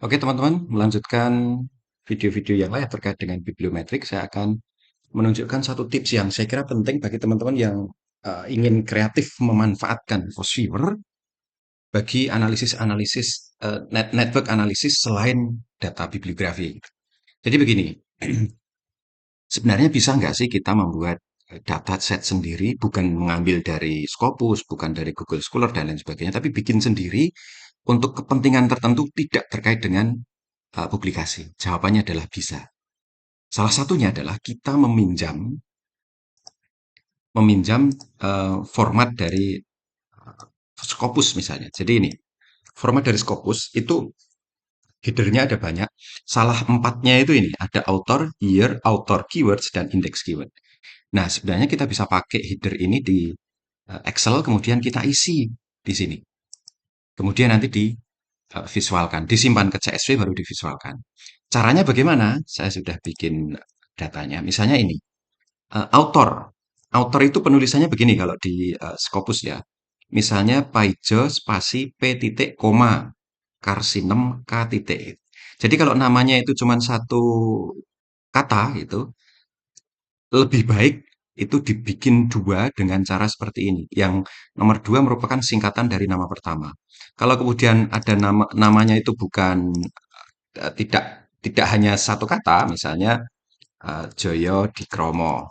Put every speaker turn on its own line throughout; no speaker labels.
Oke teman-teman, melanjutkan video-video yang lain terkait dengan bibliometrik, saya akan menunjukkan satu tips yang saya kira penting bagi teman-teman yang ingin kreatif memanfaatkan Fosviewer bagi analisis-analisis network analisis selain data bibliografi. Jadi begini, sebenarnya bisa nggak sih kita membuat data set sendiri, bukan mengambil dari Scopus, bukan dari Google Scholar dan lain sebagainya, tapi bikin sendiri untuk kepentingan tertentu tidak terkait dengan publikasi? Jawabannya adalah bisa. Salah satunya adalah kita meminjam meminjam format dari Scopus misalnya. Jadi ini, format dari Scopus itu headernya ada banyak. Salah empatnya itu ini, ada author, year, author keywords, dan index keyword. Nah, sebenarnya kita bisa pakai header ini di Excel, kemudian kita isi di sini. Kemudian nanti divisualkan, disimpan ke CSV baru divisualkan. Caranya bagaimana? Saya sudah bikin datanya. Misalnya ini, author. Author itu penulisannya begini kalau di Scopus ya. Misalnya Paijo spasi P titik koma Karsinem K titik. Jadi kalau namanya itu cuma satu kata itu, lebih baik itu dibikin dua dengan cara seperti ini. Yang nomor dua merupakan singkatan dari nama pertama. Kalau kemudian ada namanya itu bukan tidak tidak hanya satu kata, misalnya Joyo Dikromo,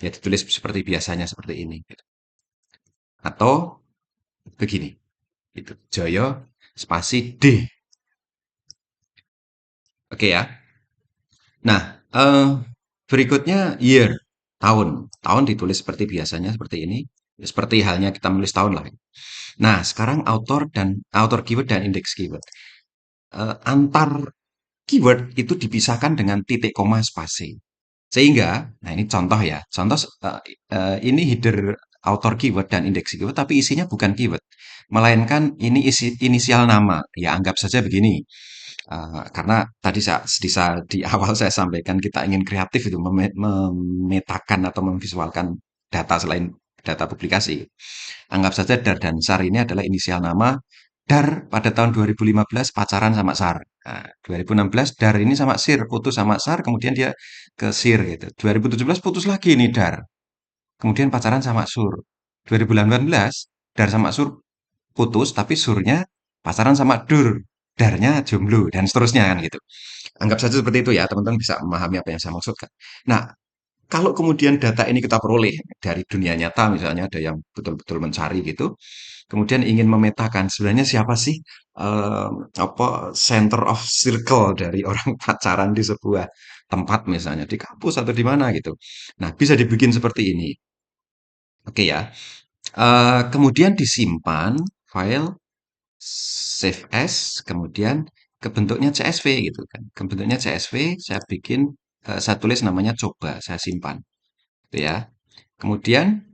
ya ditulis seperti biasanya seperti ini. Atau begini, itu Joyo spasi D. Oke ya. Nah, berikutnya year, tahun. Tahun ditulis seperti biasanya seperti ini. Seperti halnya kita menulis tahun lah. Nah, sekarang author keyword dan index keyword. Antar keyword itu dipisahkan dengan titik koma spasi. Sehingga, nah ini contoh ya. Contoh ini header author keyword dan index keyword, tapi isinya bukan keyword, melainkan ini inisial nama. Ya anggap saja begini. Karena tadi di awal saya sampaikan kita ingin kreatif itu memetakan atau memvisualkan data selain data publikasi. Anggap saja Dar dan Sar ini adalah inisial nama. Dar pada tahun 2015 pacaran sama Sar. Nah, 2016 Dar ini sama Sir, putus sama Sar, kemudian dia ke Sir gitu. 2017 putus lagi nih Dar. Kemudian pacaran sama Sur. 2018 Dar sama Sur putus, tapi Surnya pacaran sama Dur. Darnya jomblo dan seterusnya kan gitu. Anggap saja seperti itu ya, teman-teman bisa memahami apa yang saya maksudkan. Nah, kalau kemudian data ini kita peroleh dari dunia nyata, misalnya ada yang betul-betul mencari gitu, kemudian ingin memetakan sebenarnya siapa sih apa center of circle dari orang pacaran di sebuah tempat misalnya di kampus atau di mana gitu. Nah, bisa dibikin seperti ini. Oke ya. Kemudian disimpan file save as, kemudian ke bentuknya CSV gitu kan. Ke bentuknya CSV, saya bikin, saya tulis namanya coba, saya simpan, gitu ya. Kemudian,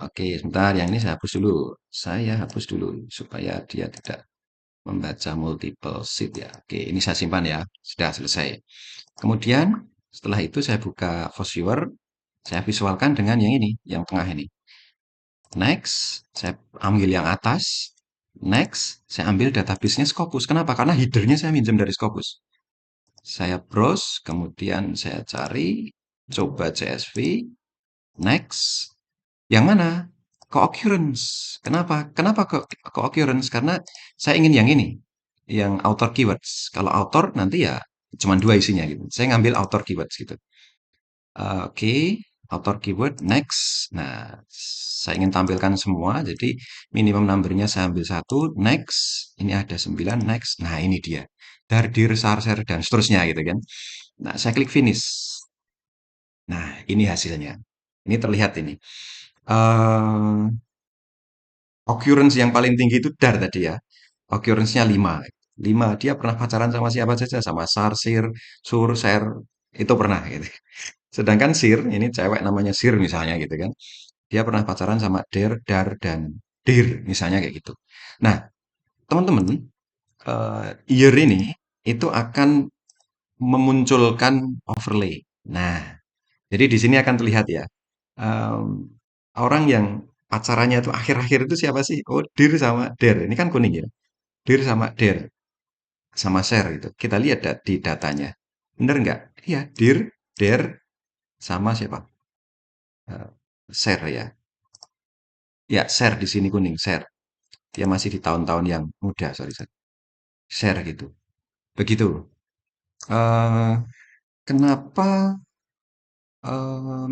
oke sebentar, yang ini saya hapus dulu. Saya hapus dulu supaya dia tidak membaca multiple sheet ya. Oke, ini saya simpan ya, sudah selesai. Kemudian, setelah itu saya buka Fosviewer, saya visualkan dengan yang ini, yang tengah ini. Next, saya ambil yang atas. Next, saya ambil database-nya Scopus. Kenapa? Karena header-nya saya minjem dari Scopus. Saya browse, kemudian saya cari, coba CSV. Next, yang mana? Co-occurrence. Kenapa? Kenapa co-occurrence? Karena saya ingin yang ini, yang author keywords. Kalau author nanti ya cuma dua isinya gitu. Saya ngambil author keywords gitu. Oke, author keyword next. Nah, saya ingin tampilkan semua, jadi minimum numbernya saya ambil satu, next. Ini ada 9, next. Nah, ini dia. Dardir, Sarser, dan seterusnya gitu kan. Nah, saya klik finish. Nah, ini hasilnya. Ini terlihat ini. Eh Occurrence yang paling tinggi itu Dar tadi ya. Occurrence-nya 5. 5. Dia pernah pacaran sama siapa saja, sama Sar, Sir, Sur, Ser, itu pernah gitu. Sedangkan Sir, ini cewek namanya Sir misalnya gitu kan. Dia pernah pacaran sama Der, Dar, dan Dir, misalnya kayak gitu. Nah, teman-teman, year ini itu akan memunculkan overlay. Nah, jadi di sini akan terlihat ya, em, orang yang pacarannya itu akhir-akhir itu siapa sih? Oh, dir sama der. Ini kan kuning ya. Dir sama der sama share gitu. Kita lihat di datanya. Bener nggak? Iya, dir, der sama siapa? Eh, share ya. Ya, share di sini kuning, share. Dia masih di tahun-tahun yang muda, sorry, sorry. Share gitu. Begitu. eh Kenapa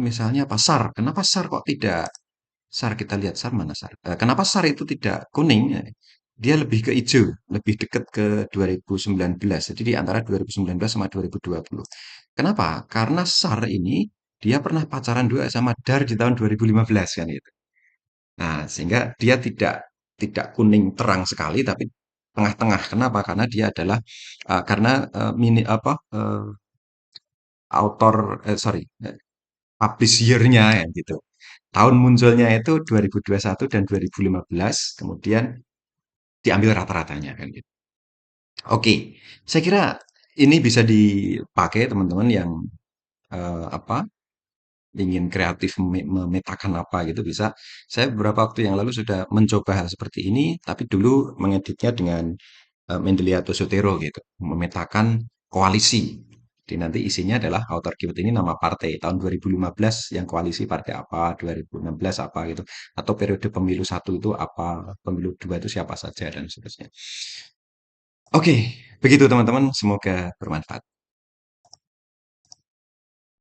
misalnya apa? SAR. Kenapa SAR kok tidak SAR? Kita lihat SAR mana SAR? Kenapa SAR itu tidak kuning? Dia lebih ke hijau, lebih dekat ke 2019. Jadi di antara 2019 sama 2020. Kenapa? Karena SAR ini dia pernah pacaran dua sama Dar di tahun 2015 kan itu. Nah, sehingga dia tidak tidak kuning terang sekali tapi tengah-tengah. Kenapa? Karena dia adalah karena mini apa author sorry publish year-nya ya gitu. Tahun munculnya itu 2021 dan 2015, kemudian diambil rata-ratanya kan gitu. Oke, saya kira ini bisa dipakai teman-teman yang apa ingin kreatif memetakan apa gitu bisa. Saya beberapa waktu yang lalu sudah mencoba hal seperti ini, tapi dulu mengeditnya dengan Mendelia atau Sotero gitu, memetakan koalisi. Jadi nanti isinya adalah author keyword ini nama partai tahun 2015 yang koalisi partai apa, 2016 apa gitu, atau periode pemilu satu itu apa, pemilu dua itu siapa saja dan seterusnya. Oke, begitu teman-teman. Semoga bermanfaat.